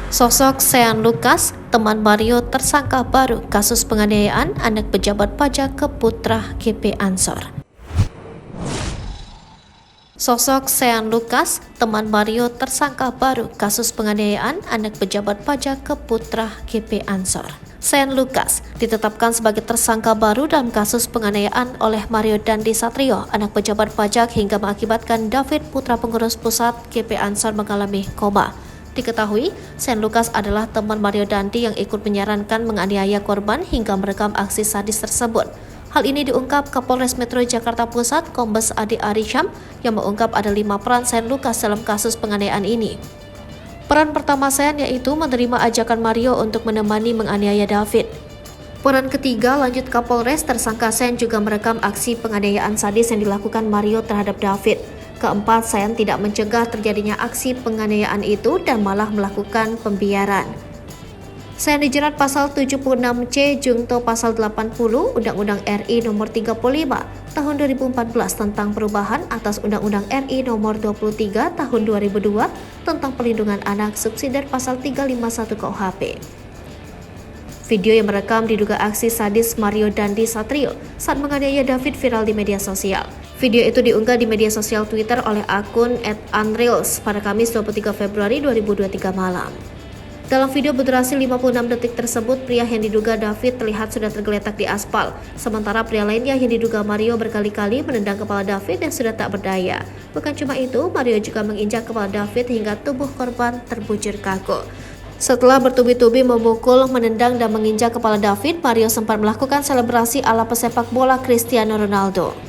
Sosok Sean Lucas, teman Mario tersangka baru kasus penganiayaan anak pejabat pajak ke putra GP Ansor. Sosok Sean Lucas, teman Mario tersangka baru kasus penganiayaan anak pejabat pajak ke putra GP Ansor. Sean Lucas ditetapkan sebagai tersangka baru dalam kasus penganiayaan oleh Mario Dandi Satrio, anak pejabat pajak, hingga mengakibatkan David, putra pengurus pusat GP Ansor, mengalami koma. Diketahui, Sean Lucas adalah teman Mario Dandi yang ikut menyarankan menganiaya korban hingga merekam aksi sadis tersebut. Hal ini diungkap Kapolres Metro Jakarta Pusat, Kombes Adi Arisham, yang mengungkap ada 5 peran Sean Lucas dalam kasus penganiayaan ini. Peran pertama Sean yaitu menerima ajakan Mario untuk menemani menganiaya David. Peran ketiga, lanjut Kapolres, tersangka Sean juga merekam aksi penganiayaan sadis yang dilakukan Mario terhadap David. Keempat, Sean tidak mencegah terjadinya aksi penganiayaan itu dan malah melakukan pembiaran. Sean dijerat pasal 76C Jungto pasal 80 Undang-Undang RI nomor 35 tahun 2014 tentang perubahan atas Undang-Undang RI nomor 23 tahun 2002 tentang perlindungan anak subsidiar pasal 351 KUHP. Video yang merekam diduga aksi sadis Mario Dandi Satrio saat menganiaya David viral di media sosial. Video itu diunggah di media sosial Twitter oleh akun @unreels pada Kamis 23 Februari 2023 malam. Dalam video berdurasi 56 detik tersebut, pria yang diduga David terlihat sudah tergeletak di aspal, sementara pria lainnya yang diduga Mario berkali-kali menendang kepala David yang sudah tak berdaya. Bukan cuma itu, Mario juga menginjak kepala David hingga tubuh korban terbujur kaku. Setelah bertubi-tubi memukul, menendang, dan menginjak kepala David, Mario sempat melakukan selebrasi ala pesepak bola Cristiano Ronaldo.